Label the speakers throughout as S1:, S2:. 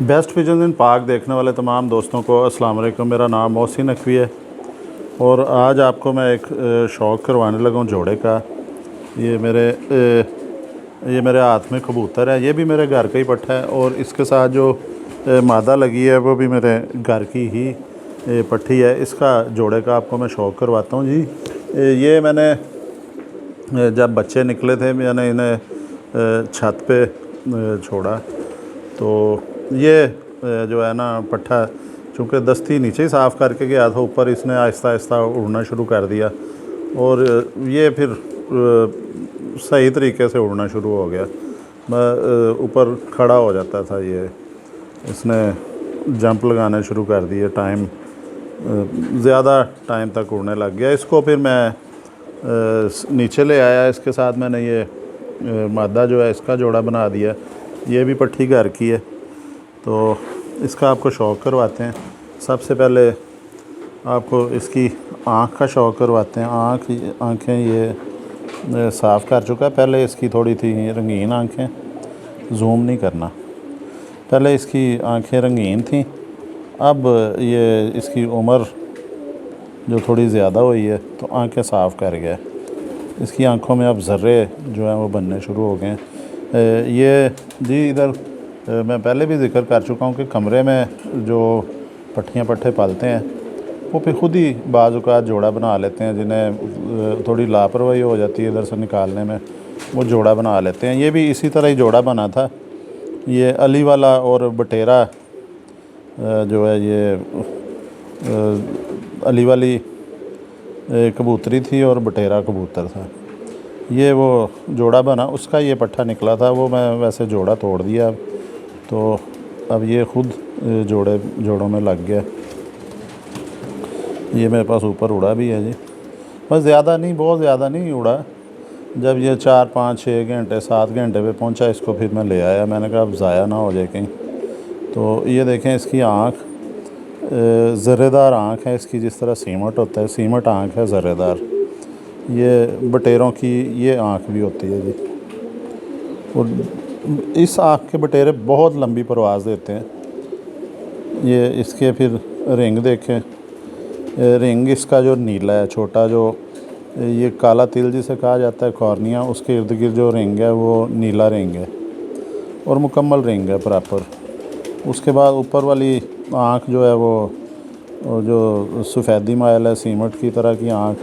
S1: Best pigeon इन पाक देखने वाले तमाम दोस्तों को अस्सलाम वालेकुम। मेरा नाम मोहसिन नकवी है और आज आपको मैं एक शौक़ करवाने लगा हूँ जोड़े का। ये मेरे हाथ में कबूतर है, ये भी मेरे घर का ही पट्ठा है और इसके साथ जो मादा लगी है वो भी मेरे घर की ही पट्ठी है। इसका जोड़े का आपको मैं शौक़ करवाता हूँ जी। ये मैंने जब बच्चे निकले थे मैंने इन्हें छत पे छोड़ा, तो ये जो है ना पट्ठा चूँकि दस्ती नीचे ही साफ़ करके गया था, ऊपर इसने आहिस्ता आहिस्ता उड़ना शुरू कर दिया और ये फिर सही तरीके से उड़ना शुरू हो गया। मैं ऊपर खड़ा हो जाता था, ये इसने जंप लगाने शुरू कर दिए, ज़्यादा टाइम तक उड़ने लग गया। इसको फिर मैं नीचे ले आया, इसके साथ मैंने ये मादा जो है इसका जोड़ा बना दिया। ये भी पट्ठी घर की है, तो इसका आपको शौक़ करवाते हैं। सबसे पहले आपको इसकी आँख का शौक़ करवाते हैं। आँखें ये साफ़ कर चुका है। पहले इसकी थोड़ी थी रंगीन आँखें, जूम नहीं करना, पहले इसकी आँखें रंगीन थीं। अब ये इसकी उम्र जो थोड़ी ज़्यादा हुई है तो आँखें साफ़ कर गया। इसकी आँखों में अब ज़र्रे जो हैं वो बनने शुरू हो गए हैं। ये जी इधर मैं पहले भी ज़िक्र कर चुका हूँ कि कमरे में जो पट्ठियाँ पट्ठे पालते हैं वो फिर ख़ुद ही बाज़ औक़ात जोड़ा बना लेते हैं। जिन्हें थोड़ी लापरवाही हो जाती है इधर से निकालने में, वो जोड़ा बना लेते हैं। ये भी इसी तरह ही जोड़ा बना था। ये अली वाला और बटेरा जो है, ये अली वाली कबूतरी थी और बटेरा कबूतर था। ये वो जोड़ा बना, उसका ये पट्ठा निकला था, वो मैं वैसे जोड़ा तोड़ दिया। तो अब ये ख़ुद जोड़ों में लग गया। ये मेरे पास ऊपर उड़ा भी है जी, बस ज़्यादा नहीं, बहुत ज़्यादा नहीं उड़ा। जब ये 4 5 6 घंटे 7 घंटे पे पहुंचा, इसको फिर मैं ले आया। मैंने कहा अब ज़ाया ना हो जाए कहीं। तो ये देखें, इसकी आँख ज़र्रेदार आँख है इसकी, जिस तरह सीमट होता है, सीमट आँख है ज़र्रेदार। ये बटेरों की ये आँख भी होती है जी, और इस आँख के बटेरे बहुत लंबी परवाज़ देते हैं। ये इसके फिर रिंग देखें, रिंग इसका जो नीला है, छोटा जो ये काला तिल जिसे कहा जाता है, कॉर्निया, उसके इर्द गिर्द जो रिंग है वो नीला रिंग है और मुकम्मल रिंग है प्रॉपर। उसके बाद ऊपर वाली आँख जो है वो जो सफ़ेदी माइल है, सीमट की तरह की आँख,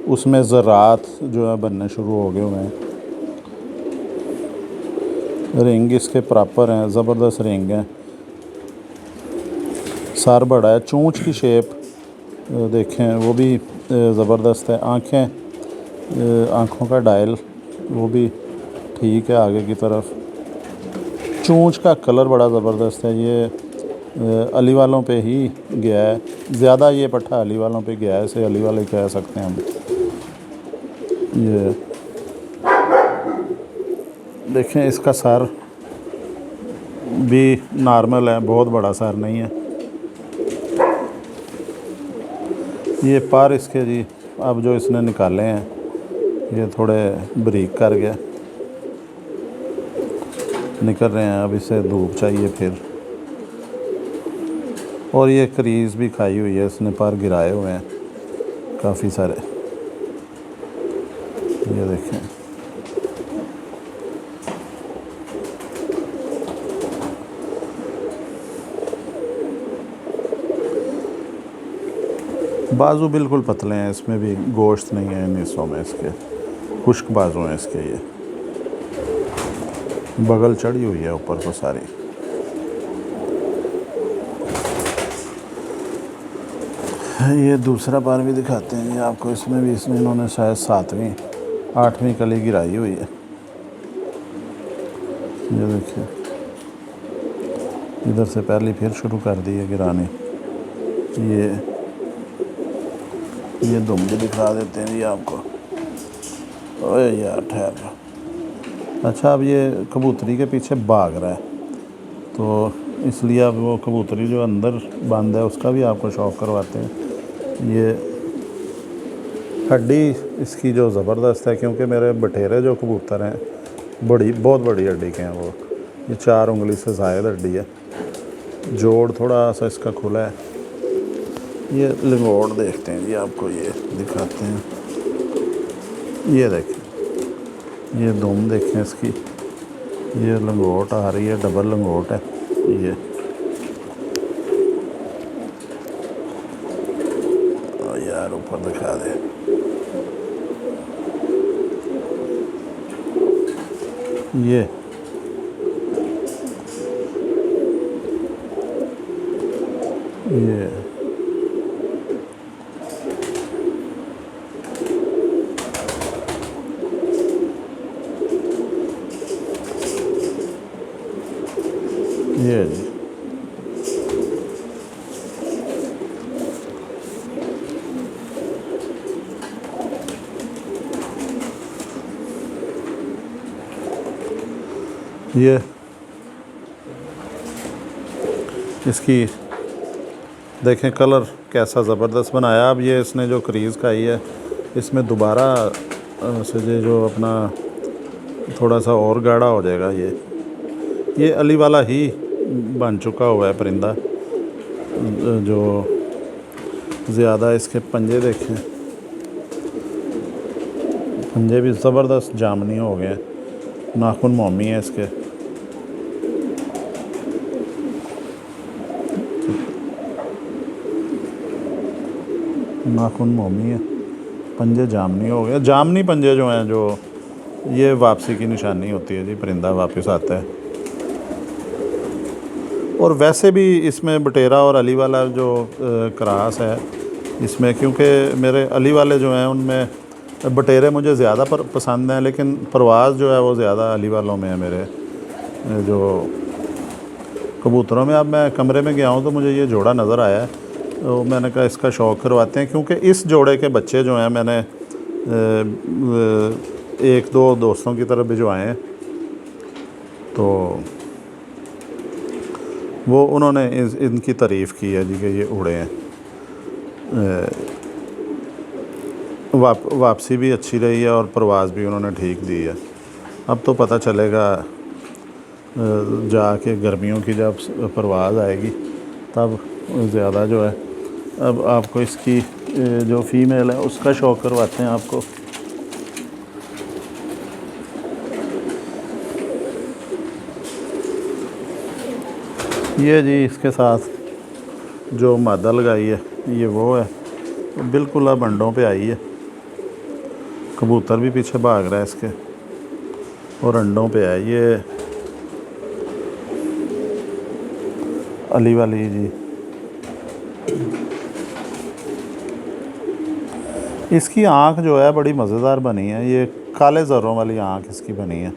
S1: उसमें ज़रात जो है बनने शुरू हो गए हुए हैं। रिंग इसके प्रॉपर हैं, ज़बरदस्त रिंग हैं। सर बड़ा है, चोंच की शेप देखें वो भी ज़बरदस्त है। आँखों का डायल वो भी ठीक है आगे की तरफ। चोंच का कलर बड़ा ज़बरदस्त है। ये अली वालों पे ही गया है ज़्यादा, ये पट्ठा अली वालों पे गया है, इसे अली वाले कह सकते हैं हम। ये देखें, इसका सर भी नॉर्मल है, बहुत बड़ा सर नहीं है। ये पर इसके जी अब जो इसने निकाले हैं ये थोड़े बारीक कर गया, निकल रहे हैं। अब इसे धूप चाहिए फिर, और ये क्रीज़ भी खाई हुई है, इसने पर गिराए हुए हैं काफ़ी सारे। ये देखें, बाजू बिल्कुल पतले हैं, इसमें भी गोश्त नहीं है इन हिस्सों में इसके, खुश्क बाजू हैं इसके। ये बगल चढ़ी हुई है ऊपर को सारी। ये दूसरा बार भी दिखाते हैं ये आपको। इसमें भी इन्होंने शायद 7वीं 8वीं कली गिराई हुई है। ये देखिए, इधर से पहले फिर शुरू कर दी है गिरानी। ये दुम भी दिखा देते हैं ये आपको। ओए यार ठहर। अच्छा, अब ये कबूतरी के पीछे भाग रहा है, तो इसलिए अब वो कबूतरी जो अंदर बंद है उसका भी आपको शौक़ करवाते हैं। ये हड्डी इसकी जो ज़बरदस्त है, क्योंकि मेरे बटेरे जो कबूतर हैं बहुत बड़ी हड्डी के हैं वो। ये 4 उंगली से ज़ायद हड्डी है। जोड़ थोड़ा सा इसका खुला है। ये लंगोट देखते हैं जी, आपको ये दिखाते हैं। ये देखें, ये दुम देखें इसकी, ये लंगोट आ रही है, डबल लंगोट है ये। यार ऊपर दिखा दे। ये ये जी, ये इसकी देखें कलर कैसा ज़बरदस्त बनाया। अब ये इसने जो क्रीज़ खाई है, इसमें दोबारा से जो अपना थोड़ा सा और गाढ़ा हो जाएगा। ये अली वाला ही बन चुका हुआ है परिंदा। जो ज़्यादा इसके पंजे देखें, पंजे भी ज़बरदस्त जामनी हो गए हैं, नाखून मोमी है इसके। नाखून मोमी है, पंजे जामनी हो गए। जामनी पंजे जो हैं, जो ये वापसी की निशानी होती है जी, परिंदा वापस आता है। और वैसे भी इसमें बटेरा और अली वाला जो क्रास है इसमें, क्योंकि मेरे अली वाले जो हैं उनमें बटेरे मुझे ज़्यादा पसंद हैं, लेकिन परवाज़ जो है वो ज़्यादा अली वालों में है मेरे जो कबूतरों में। अब मैं कमरे में गया हूँ तो मुझे ये जोड़ा नज़र आया है, तो मैंने कहा इसका शौक़ करवाते हैं, क्योंकि इस जोड़े के बच्चे जो हैं मैंने एक दो दोस्तों की तरफ भिजवाए हैं, तो वो उन्होंने इनकी तारीफ़ की है जी कि ये उड़े हैं। वापसी भी अच्छी रही है और परवाज़ भी उन्होंने ठीक दी है। अब तो पता चलेगा जाके गर्मियों की जब परवाज़ आएगी तब ज़्यादा जो है। अब आपको इसकी जो फ़ीमेल है उसका शौक़ करवाते हैं आपको। ये जी इसके साथ जो मादा लगाई है ये वो है, बिल्कुल अब अंडों पे आई है। कबूतर भी पीछे भाग रहा है इसके और अंडों पे है ये अली वाली जी। इसकी आँख जो है बड़ी मज़ेदार बनी है, ये काले ज़र्रों वाली आँख इसकी बनी है।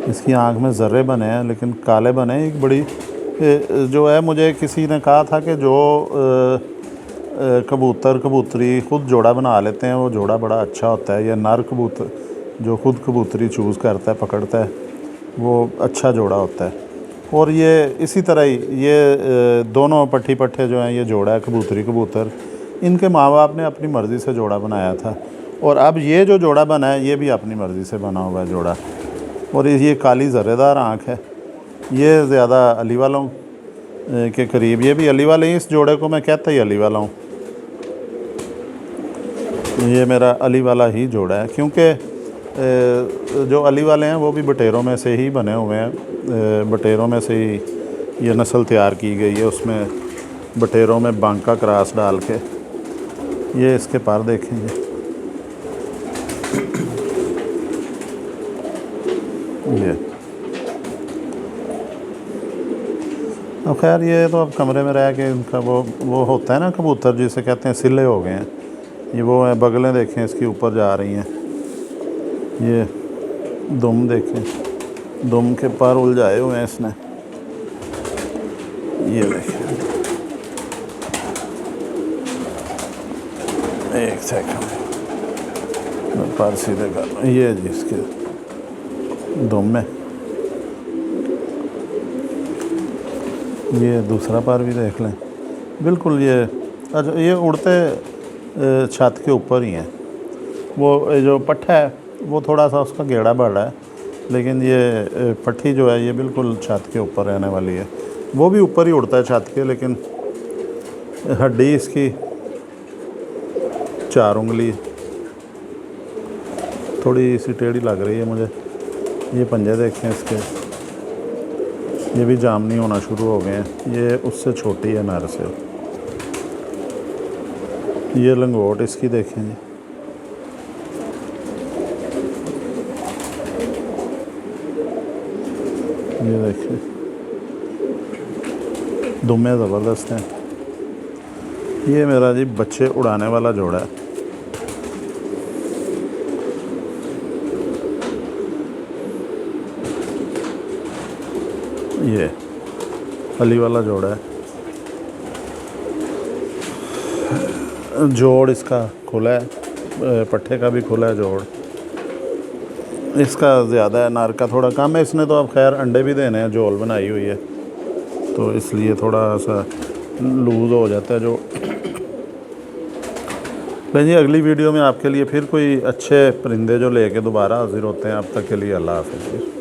S1: इसकी आँख में ज़र्रे बने हैं लेकिन काले बने हैं। एक बड़ी जो है, मुझे किसी ने कहा था कि जो कबूतर कबूतरी ख़ुद जोड़ा बना लेते हैं वो जोड़ा बड़ा अच्छा होता है। या नर कबूतर जो ख़ुद कबूतरी चूज़ करता है, पकड़ता है, वो अच्छा जोड़ा होता है। और ये इसी तरह ही ये दोनों पट्ठी पट्ठे जो हैं, ये जोड़ा है कबूतरी कबूतर, इनके माँ बाप ने अपनी मर्ज़ी से जोड़ा बनाया था। और अब ये जो जोड़ा बना है ये भी अपनी मर्ज़ी से बना हुआ है जोड़ा। और ये काली ज़र्रेदार आँख है, ये ज़्यादा अली वालों के करीब। ये भी अली वाले ही, इस जोड़े को मैं कहता ही अली वाला हूँ। ये मेरा अली वाला ही जोड़ा है, क्योंकि जो अली वाले हैं वो भी बटेरों में से ही बने हुए हैं। बटेरों में से ही ये नस्ल तैयार की गई है, उसमें बटेरों में बांका क्रॉस डाल के। ये इसके पर देखेंगे, ये अब खैर ये तो अब कमरे में रह के इनका वो होता है ना कबूतर जिसे कहते हैं सिले हो गए हैं। ये वो है, बगलें देखें इसकी ऊपर जा रही हैं। ये दुम देखें, दुम के पर उलझाए हुए हैं इसने। ये देखें, एक सेकंड मैं पर सीधे कर, ये जी इसके दुम में। ये दूसरा पर भी देख लें, बिल्कुल ये अच्छा, ये उड़ते छत के ऊपर ही हैं। वो जो पट्ठा है वो थोड़ा सा उसका गेड़ा बढ़ रहा है, लेकिन ये पट्टी जो है ये बिल्कुल छत के ऊपर रहने वाली है। वो भी ऊपर ही उड़ता है छत के, लेकिन हड्डी इसकी 4 उंगली, थोड़ी सी टेढ़ी लग रही है मुझे। ये पंजे देखें इसके, ये भी जाम नहीं होना शुरू हो गए हैं। ये उससे छोटी है नर से। ये लंगोट इसकी देखें जी, ये देखें दुम्बे ज़बरदस्त हैं। ये मेरा जी बच्चे उड़ाने वाला जोड़ा है। ये अली वाला जोड़ा है। जोड़ इसका खुला है, पट्ठे का भी खुला है जोड़। इसका ज़्यादा है, नार का थोड़ा कम है। इसने तो अब खैर अंडे भी देने हैं, झोल बनाई हुई है, तो इसलिए थोड़ा सा लूज़ हो जाता है जो। लेकिन अगली वीडियो में आपके लिए फिर कोई अच्छे परिंदे जो लेके दोबारा हाजिर होते हैं। अब तक के लिए अल्लाह हाफ़िज़।